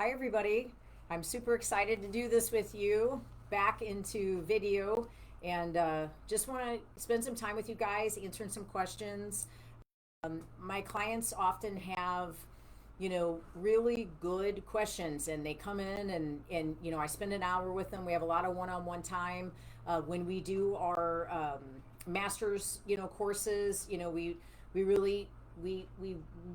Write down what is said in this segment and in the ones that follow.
Hi everybody. I'm super excited to do this with you back into video and just want to spend some time with you guys answering some questions. My clients often have really good questions, and they come in and I spend an hour with them. We have a lot of one-on-one time when we do our masters courses. We really we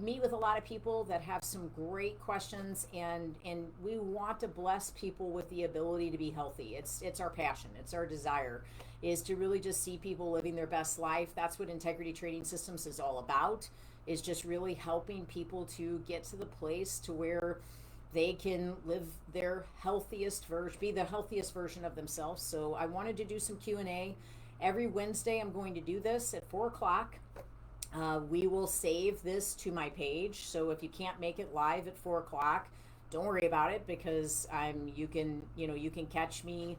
meet with a lot of people that have some great questions, and we want to bless people with the ability to be healthy. It's our passion, it's our desire, is to really just see people living their best life. That's what Integrity Training Systems is all about, is just really helping people to get to the place to where they can live their healthiest version, be the healthiest version of themselves. So I wanted to do some Q&A. Every Wednesday I'm going to do this at 4 o'clock. We will save this to my page, so if you can't make it live at 4 o'clock, don't worry about it, because you can catch me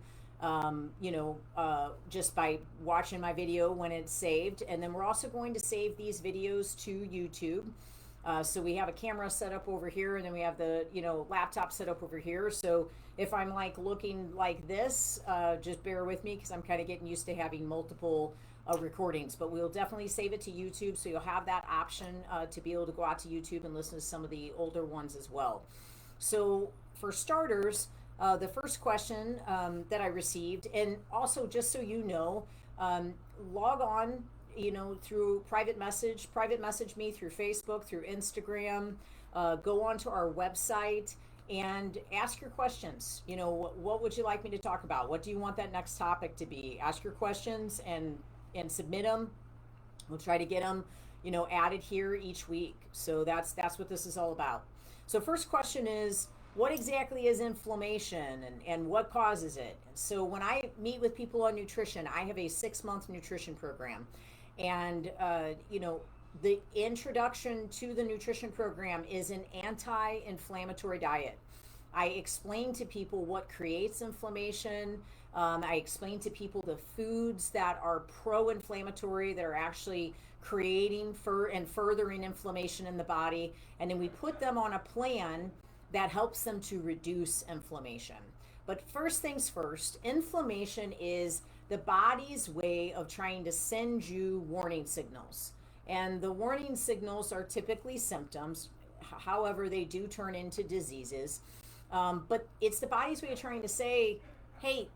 just by watching my video when it's saved. And then we're also going to save these videos to YouTube. So we have a camera set up over here, and then we have the laptop set up over here. So if I'm like looking like this, just bear with me, because I'm kind of getting used to having multiple recordings. But we'll definitely save it to YouTube, so you'll have that option to be able to go out to YouTube and listen to some of the older ones as well. So for starters, the first question that I received, and also just so you know, log on through private message me through Facebook, through Instagram, go onto our website and ask your questions. What would you like me to talk about? What do you want that next topic to be? Ask your questions and submit them. We'll try to get them added here each week. So that's what this is all about. So first question is, what exactly is inflammation, and what causes it? So when I meet with people on nutrition, I have a 6-month nutrition program. And the introduction to the nutrition program is an anti-inflammatory diet. I explain to people what creates inflammation. I explain to people the foods that are pro-inflammatory, that are actually creating and furthering inflammation in the body. And then we put them on a plan that helps them to reduce inflammation. But first things first, inflammation is the body's way of trying to send you warning signals. And the warning signals are typically symptoms. However, they do turn into diseases. But it's the body's way of trying to say, hey,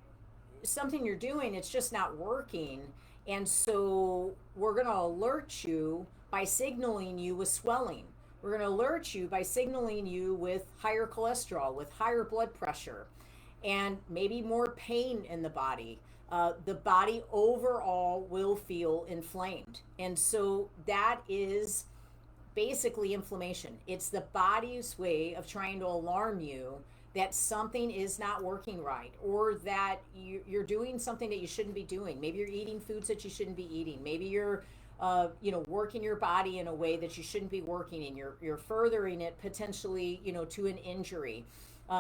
something you're doing, it's just not working. And so we're going to alert you by signaling you with swelling. We're going to alert you by signaling you with higher cholesterol, with higher blood pressure, and maybe more pain in the body. The body overall will feel inflamed. And so that is basically inflammation. It's the body's way of trying to alarm you that something is not working right, or that you're doing something that you shouldn't be doing. Maybe you're eating foods that you shouldn't be eating. Maybe you're working your body in a way that you shouldn't be working, and you're furthering it potentially, to an injury.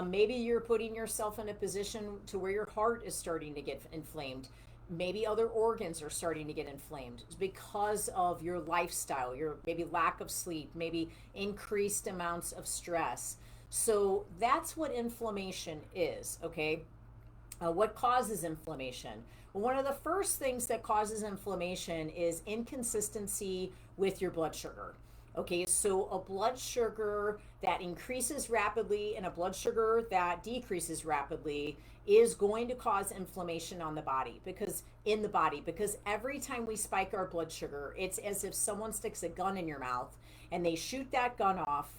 Maybe you're putting yourself in a position to where your heart is starting to get inflamed. Maybe other organs are starting to get inflamed because of your lifestyle, your maybe lack of sleep, maybe increased amounts of stress. So that's what inflammation is, okay? What causes inflammation? Well, one of the first things that causes inflammation is inconsistency with your blood sugar. Okay, so a blood sugar that increases rapidly and a blood sugar that decreases rapidly is going to cause inflammation on the body, because every time we spike our blood sugar, it's as if someone sticks a gun in your mouth and they shoot that gun off,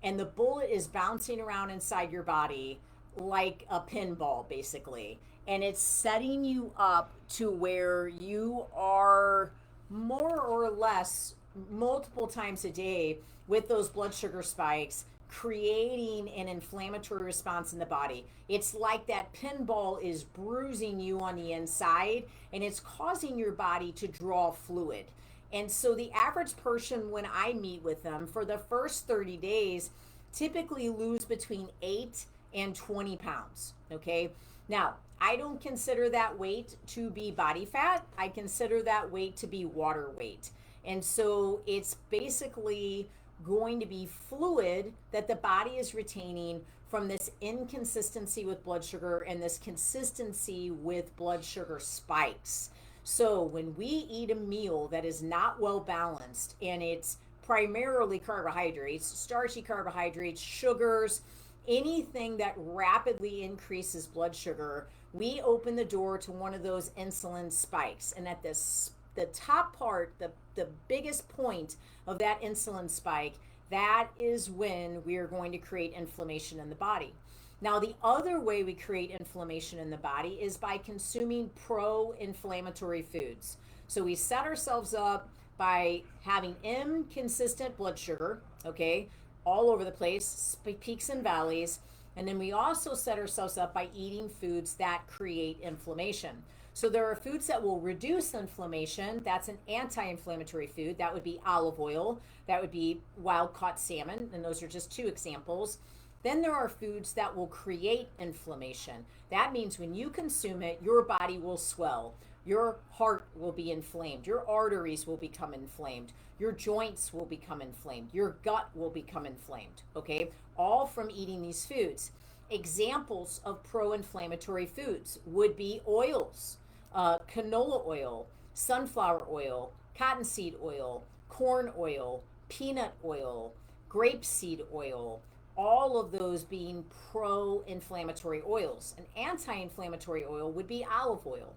and the bullet is bouncing around inside your body like a pinball, basically. And it's setting you up to where you are more or less multiple times a day with those blood sugar spikes, creating an inflammatory response in the body. It's like that pinball is bruising you on the inside, and it's causing your body to draw fluid. And so the average person, when I meet with them, for the first 30 days, typically lose between 8 and 20 pounds, okay? Now, I don't consider that weight to be body fat. I consider that weight to be water weight. And so it's basically going to be fluid that the body is retaining from this inconsistency with blood sugar and this consistency with blood sugar spikes. So when we eat a meal that is not well balanced and it's primarily carbohydrates, starchy carbohydrates, sugars, anything that rapidly increases blood sugar, we open the door to one of those insulin spikes. And at the top part, the biggest point of that insulin spike, that is when we are going to create inflammation in the body. Now, the other way we create inflammation in the body is by consuming pro-inflammatory foods. So we set ourselves up by having inconsistent blood sugar, okay, all over the place, peaks and valleys. And then we also set ourselves up by eating foods that create inflammation. So there are foods that will reduce inflammation. That's an anti-inflammatory food. That would be olive oil. That would be wild-caught salmon. And those are just two examples. Then there are foods that will create inflammation. That means when you consume it, your body will swell. Your heart will be inflamed. Your arteries will become inflamed. Your joints will become inflamed. Your gut will become inflamed, okay? All from eating these foods. Examples of pro-inflammatory foods would be oils, canola oil, sunflower oil, cottonseed oil, corn oil, peanut oil, grapeseed oil, all of those being pro-inflammatory oils. An anti-inflammatory oil would be olive oil.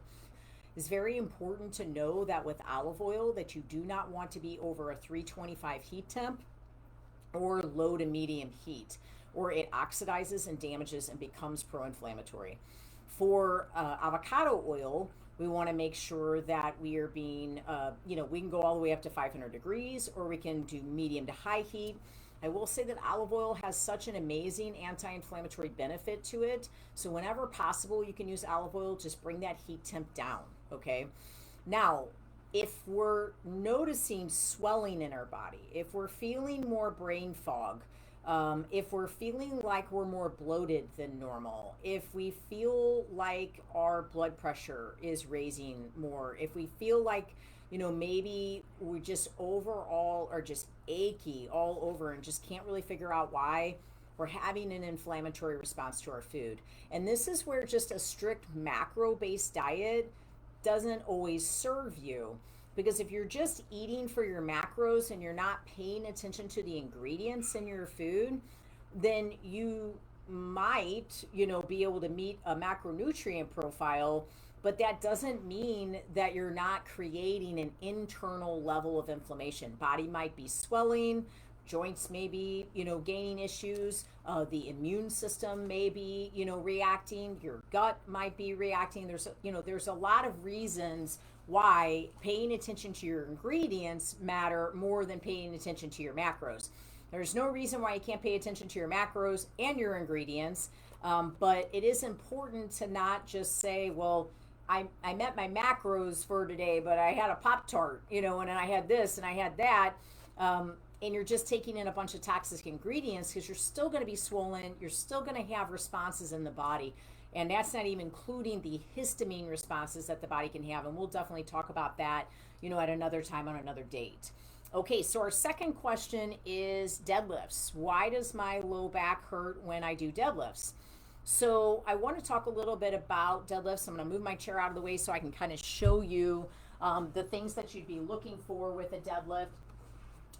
It's very important to know that with olive oil that you do not want to be over a 325 heat temp or low to medium heat, or it oxidizes and damages and becomes pro-inflammatory. For avocado oil, we want to make sure that we are being, we can go all the way up to 500 degrees, or we can do medium to high heat. I will say that olive oil has such an amazing anti-inflammatory benefit to it. So whenever possible, you can use olive oil, just bring that heat temp down, okay? Now, if we're noticing swelling in our body, if we're feeling more brain fog, if we're feeling like we're more bloated than normal, if we feel like our blood pressure is raising more, if we feel like, maybe we just overall are just achy all over and just can't really figure out why, we're having an inflammatory response to our food. And this is where just a strict macro-based diet doesn't always serve you. Because if you're just eating for your macros and you're not paying attention to the ingredients in your food, then you might, be able to meet a macronutrient profile, but that doesn't mean that you're not creating an internal level of inflammation. Body might be swelling, joints may be, gaining issues, the immune system may be, reacting, your gut might be reacting. There's a lot of reasons why paying attention to your ingredients matter more than paying attention to your macros. There's no reason why you can't pay attention to your macros and your ingredients, but it is important to not just say, well, I met my macros for today, but I had a Pop-Tart, and I had this and I had that, and you're just taking in a bunch of toxic ingredients, because you're still going to be swollen, you're still going to have responses in the body. And that's not even including the histamine responses that the body can have. And we'll definitely talk about that, at another time on another date. Okay, so our second question is deadlifts. Why does my low back hurt when I do deadlifts? So I want to talk a little bit about deadlifts. I'm going to move my chair out of the way so I can kind of show you the things that you'd be looking for with a deadlift.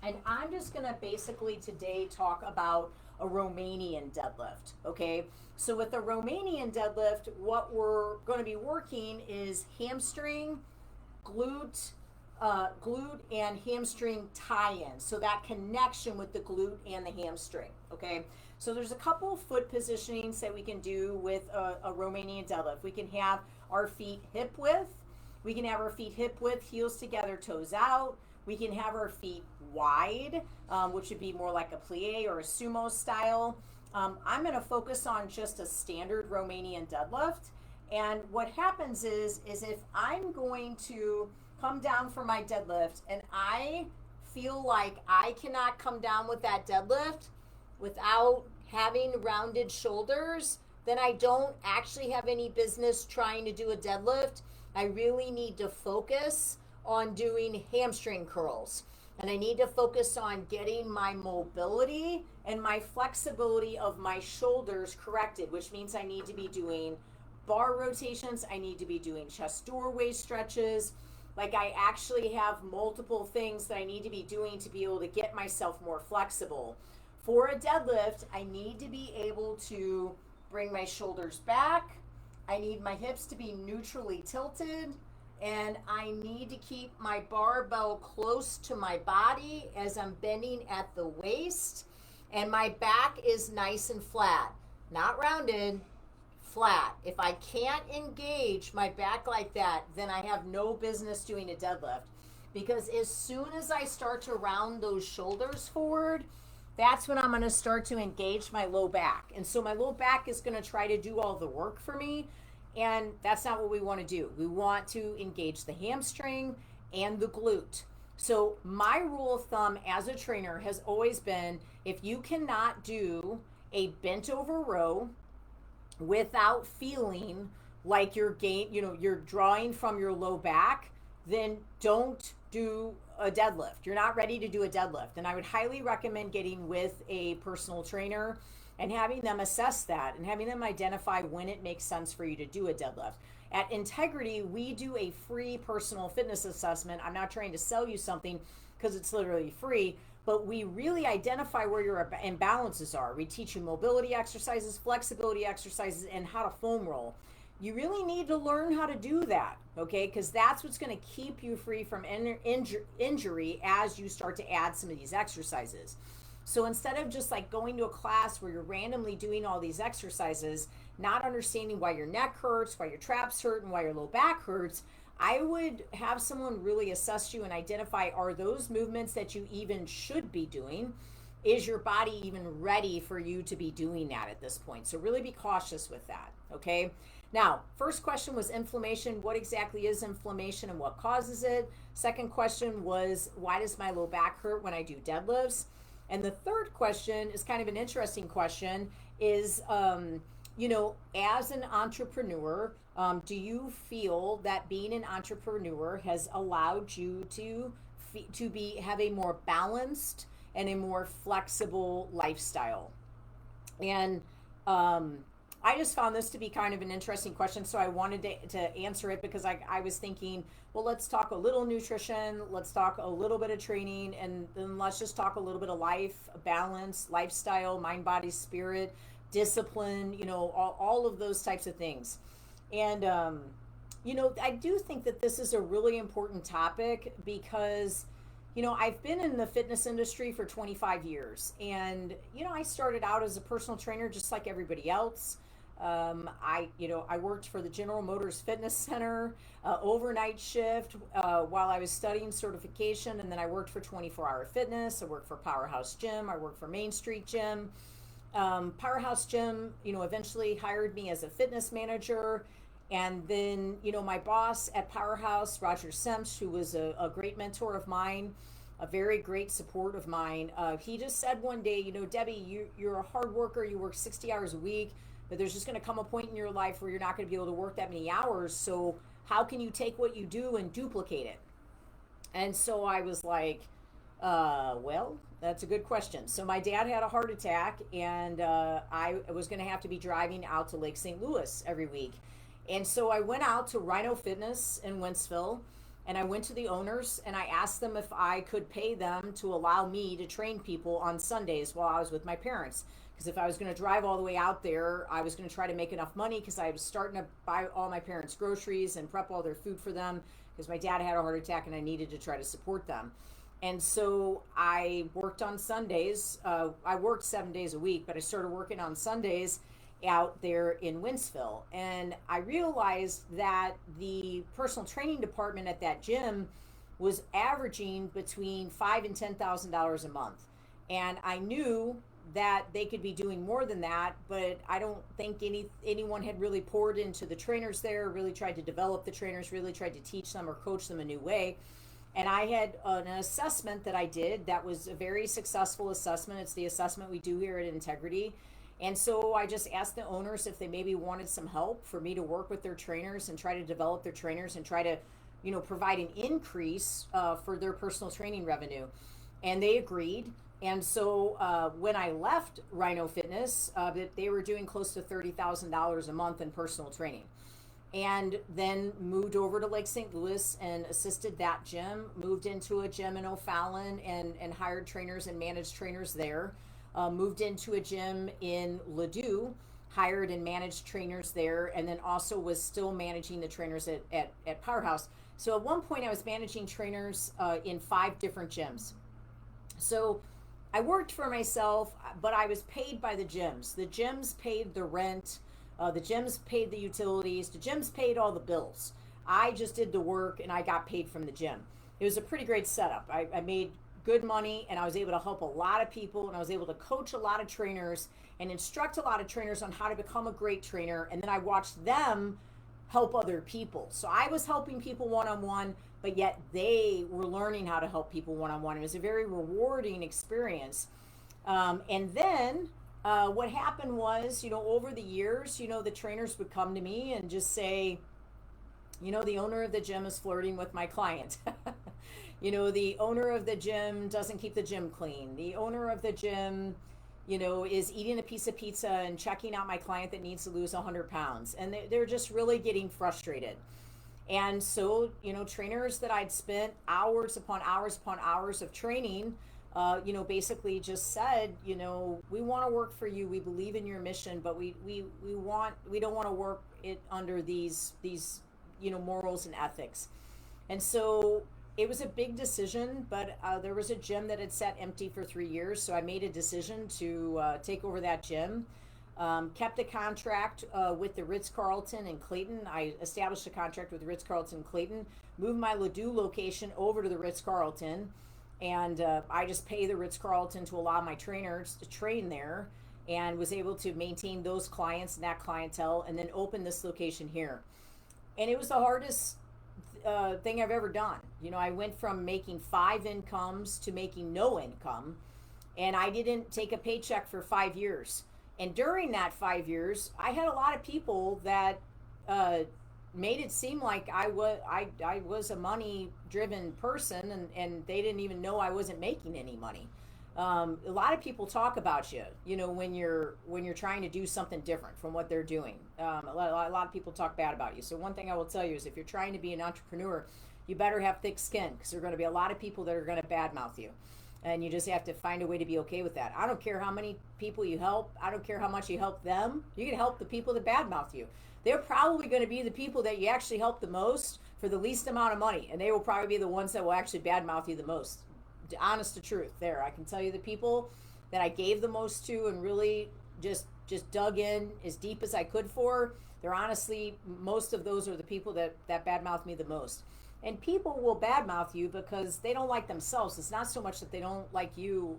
And I'm just going to basically today talk about a Romanian deadlift, okay? So with a Romanian deadlift, what we're going to be working is hamstring, glute and hamstring tie-in. So that connection with the glute and the hamstring, okay? So there's a couple foot positionings that we can do with a Romanian deadlift. We can have our feet hip width. We can have our feet hip width, heels together, toes out. We can have our feet wide, which would be more like a plie or a sumo style. I'm going to focus on just a standard Romanian deadlift. And what happens is if I'm going to come down for my deadlift and I feel like I cannot come down with that deadlift without having rounded shoulders, then I don't actually have any business trying to do a deadlift. I really need to focus on doing hamstring curls. And I need to focus on getting my mobility and my flexibility of my shoulders corrected, which means I need to be doing bar rotations. I need to be doing chest doorway stretches. Like, I actually have multiple things that I need to be doing to be able to get myself more flexible. For a deadlift, I need to be able to bring my shoulders back. I need my hips to be neutrally tilted, and I need to keep my barbell close to my body as I'm bending at the waist, and my back is nice and flat, not rounded, flat. If I can't engage my back like that, then I have no business doing a deadlift, because as soon as I start to round those shoulders forward, that's when I'm going to start to engage my low back. And so my low back is going to try to do all the work for me. And that's not what we want to do. We want to engage the hamstring and the glute. So my rule of thumb as a trainer has always been, if you cannot do a bent over row without feeling like you're drawing from your low back, then don't do a deadlift. You're not ready to do a deadlift. And I would highly recommend getting with a personal trainer and having them assess that and having them identify when it makes sense for you to do a deadlift. At Integrity, we do a free personal fitness assessment. I'm not trying to sell you something because it's literally free, but we really identify where your imbalances are. We teach you mobility exercises, flexibility exercises, and how to foam roll. You really need to learn how to do that, okay? Because that's what's going to keep you free from injury as you start to add some of these exercises. So instead of just like going to a class where you're randomly doing all these exercises, not understanding why your neck hurts, why your traps hurt, and why your low back hurts, I would have someone really assess you and identify, are those movements that you even should be doing? Is your body even ready for you to be doing that at this point? So really be cautious with that, okay? Now, first question was inflammation. What exactly is inflammation and what causes it? Second question was, why does my low back hurt when I do deadlifts? And the third question is kind of an interesting question, is, as an entrepreneur, do you feel that being an entrepreneur has allowed you to have a more balanced and a more flexible lifestyle? And I just found this to be kind of an interesting question, so I wanted to answer it, because I was thinking, well, let's talk a little nutrition, let's talk a little bit of training, and then let's just talk a little bit of life, balance, lifestyle, mind, body, spirit, discipline, all of those types of things. And, I do think that this is a really important topic because, I've been in the fitness industry for 25 years, and, I started out as a personal trainer just like everybody else. I worked for the General Motors Fitness Center, overnight shift, while I was studying certification, and then I worked for 24 Hour Fitness. I worked for Powerhouse Gym. I worked for Main Street Gym. Powerhouse Gym, eventually hired me as a fitness manager. And then, my boss at Powerhouse, Roger Semch, who was a great mentor of mine, a very great support of mine, he just said one day, Debbie, you're a hard worker. You work 60 hours a week, but there's just going to come a point in your life where you're not going to be able to work that many hours. So how can you take what you do and duplicate it? And so I was like, well, that's a good question. So my dad had a heart attack, and I was going to have to be driving out to Lake St. Louis every week. And so I went out to Rhino Fitness in Wentzville, and I went to the owners and I asked them if I could pay them to allow me to train people on Sundays while I was with my parents. Because if I was going to drive all the way out there, I was going to try to make enough money, because I was starting to buy all my parents' groceries and prep all their food for them, because my dad had a heart attack and I needed to try to support them. And so I worked on Sundays. I worked 7 days a week, but I started working on Sundays out there in Wentzville. And I realized that the personal training department at that gym was averaging between $5,000 and $10,000 a month. And I knew that they could be doing more than that, but I don't think anyone had really poured into the trainers there, really tried to develop the trainers, really tried to teach them or coach them a new way. And I had an assessment that I did that was a very successful assessment. It's the assessment we do here at Integrity. And so I just asked the owners if they maybe wanted some help for me to work with their trainers and try to develop their trainers and try to provide an increase for their personal training revenue. And they agreed. And so when I left Rhino Fitness, they were doing close to $30,000 a month in personal training. And then moved over to Lake St. Louis and assisted that gym, moved into a gym in O'Fallon and hired trainers and managed trainers there. Moved into a gym in Ladue, hired and managed trainers there, and then also was still managing the trainers at Powerhouse. So at one point I was managing trainers in 5 different gyms. So I worked for myself, but I was paid by the gyms. The gyms paid the rent. The gyms paid the utilities. The gyms paid all the bills. I just did the work and I got paid from the gym. It was a pretty great setup. I made good money and I was able to help a lot of people, and I was able to coach a lot of trainers and instruct a lot of trainers on how to become a great trainer. And then I watched them help other people. So I was helping people one-on-one, but yet they were learning how to help people one-on-one. It was a very rewarding experience. And then what happened was, over the years, the trainers would come to me and just say, the owner of the gym is flirting with my client. The owner of the gym doesn't keep the gym clean. The owner of the gym, is eating a piece of pizza and checking out my client that needs to lose 100 pounds. And they're just really getting frustrated. And so, trainers that I'd spent hours upon hours upon hours of training, basically just said, we want to work for you. We believe in your mission, but we don't want to work it under these, morals and ethics. And so it was a big decision, but there was a gym that had sat empty for 3 years. So I made a decision to take over that gym. Kept the contract with the Ritz-Carlton in Clayton. I established a contract with the Ritz-Carlton in Clayton, moved my Ladue location over to the Ritz-Carlton, and I just pay the Ritz-Carlton to allow my trainers to train there, and was able to maintain those clients and that clientele, and then open this location here. And it was the hardest thing I've ever done. I went from making 5 incomes to making no income, and I didn't take a paycheck for 5 years. And during that 5 years, I had a lot of people that made it seem like I was a money-driven person, and they didn't even know I wasn't making any money. A lot of people talk about you, when you're trying to do something different from what they're doing. A lot of people talk bad about you. So one thing I will tell you is, if you're trying to be an entrepreneur, you better have thick skin, because there are going to be a lot of people that are going to badmouth you. And you just have to find a way to be okay with that. I don't care how many people you help. I don't care how much you help them. You can help the people that badmouth you. They're probably going to be the people that you actually help the most for the least amount of money. And they will probably be the ones that will actually badmouth you the most. Honest to truth there. I can tell you the people that I gave the most to and really just dug in as deep as I could for, they're honestly, most of those are the people that badmouth me the most. And people will badmouth you because they don't like themselves. It's not so much that they don't like you.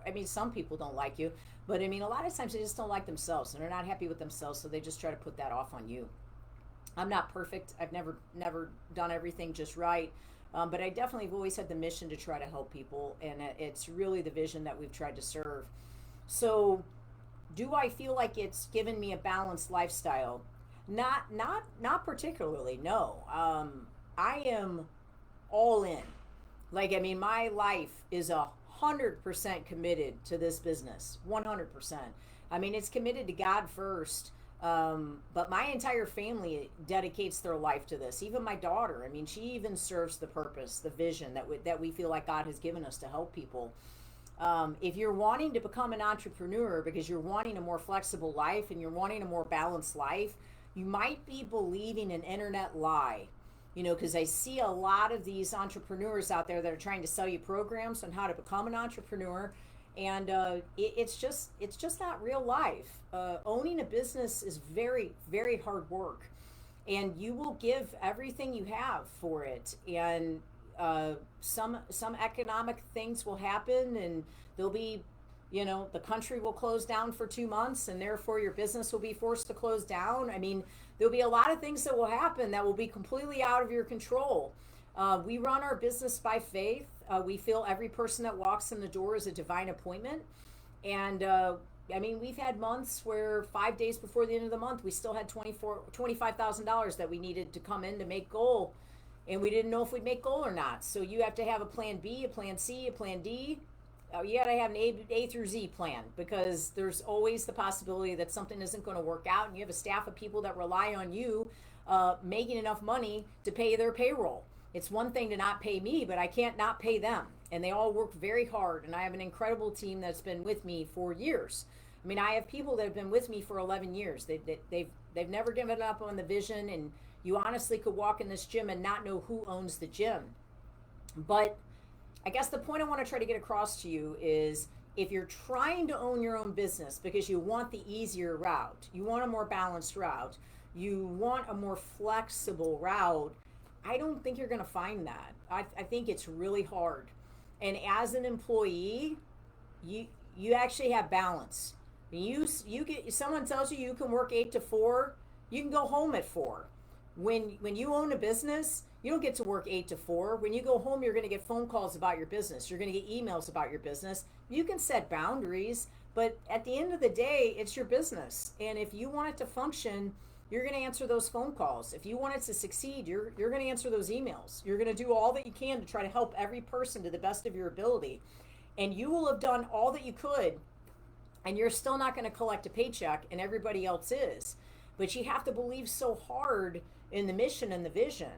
I mean, some people don't like you, but I mean, a lot of times they just don't like themselves and they're not happy with themselves, so they just try to put that off on you. I'm not perfect. I've never done everything just right, but I definitely have always had the mission to try to help people, and it's really the vision that we've tried to serve. So, do I feel like it's given me a balanced lifestyle? Not particularly. No. I am all in. My life is 100% committed to this business. 100%. It's committed to God first. But my entire family dedicates their life to this. Even my daughter. She even serves the purpose, the vision that we feel like God has given us to help people. If you're wanting to become an entrepreneur because you're wanting a more flexible life and you're wanting a more balanced life, you might be believing an internet lie. Because I see a lot of these entrepreneurs out there that are trying to sell you programs on how to become an entrepreneur, and it's just not real life. Owning a business is very, very hard work, and you will give everything you have for it. And some economic things will happen, and there'll be, the country will close down for 2 months, and therefore your business will be forced to close down. There'll be a lot of things that will happen that will be completely out of your control. We run our business by faith. We feel every person that walks in the door is a divine appointment. And we've had months where 5 days before the end of the month, we still had $25,000 that we needed to come in to make goal. and we didn't know if we'd make goal or not. So you have to have a plan B, a plan C, a plan D. You got to have an A through Z plan, because there's always the possibility that something isn't going to work out, and you have a staff of people that rely on you making enough money to pay their payroll. It's one thing to not pay me, but I can't not pay them. And they all work very hard, and I have an incredible team that's been with me for years. I mean, I have people that have been with me for 11 years. They've never given up on the vision, and you honestly could walk in this gym and not know who owns the gym. But I guess the point I want to try to get across to you is, if you're trying to own your own business because you want the easier route, you want a more balanced route, you want a more flexible route, I don't think you're going to find that. I think it's really hard. And as an employee, you actually have balance. You get, someone tells you can work 8 to 4, you can go home at 4. When you own a business, you don't get to work 8 to 4. When you go home, you're going to get phone calls about your business. You're going to get emails about your business. You can set boundaries, but at the end of the day, it's your business. And if you want it to function, you're going to answer those phone calls. If you want it to succeed, you're going to answer those emails. You're going to do all that you can to try to help every person to the best of your ability. And you will have done all that you could, and you're still not going to collect a paycheck, and everybody else is. But you have to believe so hard in the mission and the vision.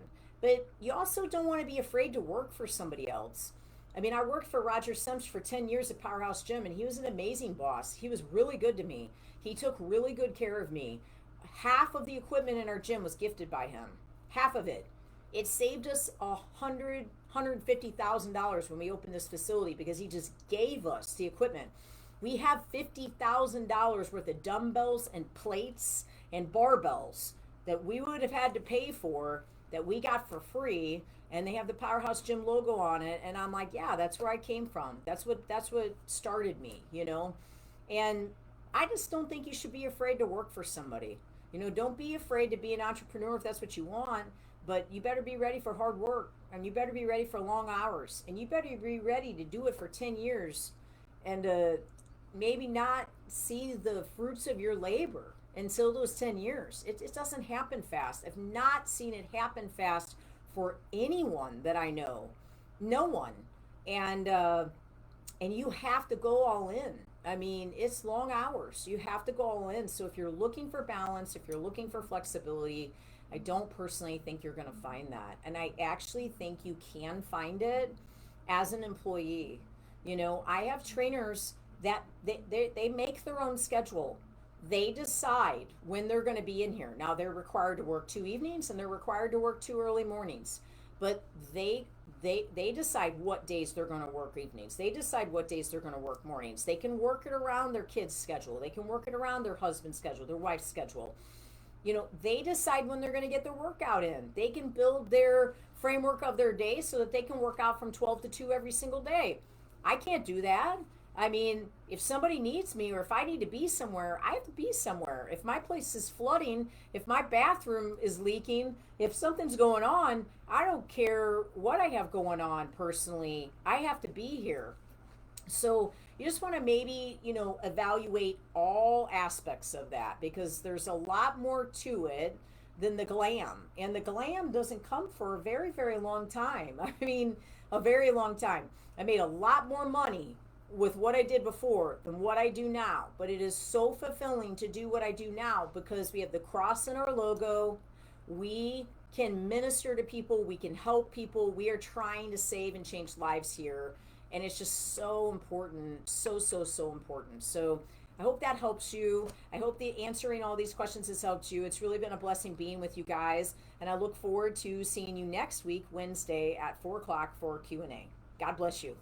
But you also don't want to be afraid to work for somebody else. I mean, I worked for Roger Semch for 10 years at Powerhouse Gym, and he was an amazing boss. He was really good to me. He took really good care of me. Half of the equipment in our gym was gifted by him. Half of it. It saved us $150,000 when we opened this facility, because he just gave us the equipment. We have $50,000 worth of dumbbells and plates and barbells that we would have had to pay for, that we got for free, and they have the Powerhouse Gym logo on it. And I'm like, yeah, that's where I came from. That's what started me, you know. And I just don't think you should be afraid to work for somebody. You know, don't be afraid to be an entrepreneur if that's what you want, but you better be ready for hard work, and you better be ready for long hours, and you better be ready to do it for 10 years and maybe not see the fruits of your labor until those 10 years. It doesn't happen fast. I've not seen it happen fast for anyone that I know. No one. And you have to go all in. I mean, it's long hours. You have to go all in. So if you're looking for balance, if you're looking for flexibility, I don't personally think you're going to find that. And I actually think you can find it as an employee. You know, I have trainers that they make their own schedule. They decide when they're going to be in here. Now, they're required to work 2 evenings, and they're required to work 2 early mornings. But they decide what days they're going to work evenings. They decide what days they're going to work mornings. They can work it around their kids' schedule. They can work it around their husband's schedule, their wife's schedule. You know, they decide when they're going to get their workout in. They can build their framework of their day so that they can work out from 12 to 2 every single day. I can't do that. I mean, if somebody needs me, or if I need to be somewhere, I have to be somewhere. If my place is flooding, if my bathroom is leaking, if something's going on, I don't care what I have going on personally. I have to be here. So you just want to maybe, you know, evaluate all aspects of that, because there's a lot more to it than the glam. And the glam doesn't come for a very, very long time. I mean, a very long time. I made a lot more money with what I did before than what I do now, but it is so fulfilling to do what I do now, because we have the cross in our logo. We can minister to people, we can help people, we are trying to save and change lives here, and it's just so important, so important. So I hope that helps you. I hope the answering all these questions has helped you. It's really been a blessing being with you guys, and I look forward to seeing you next week, Wednesday at 4 o'clock for Q&A. God bless you.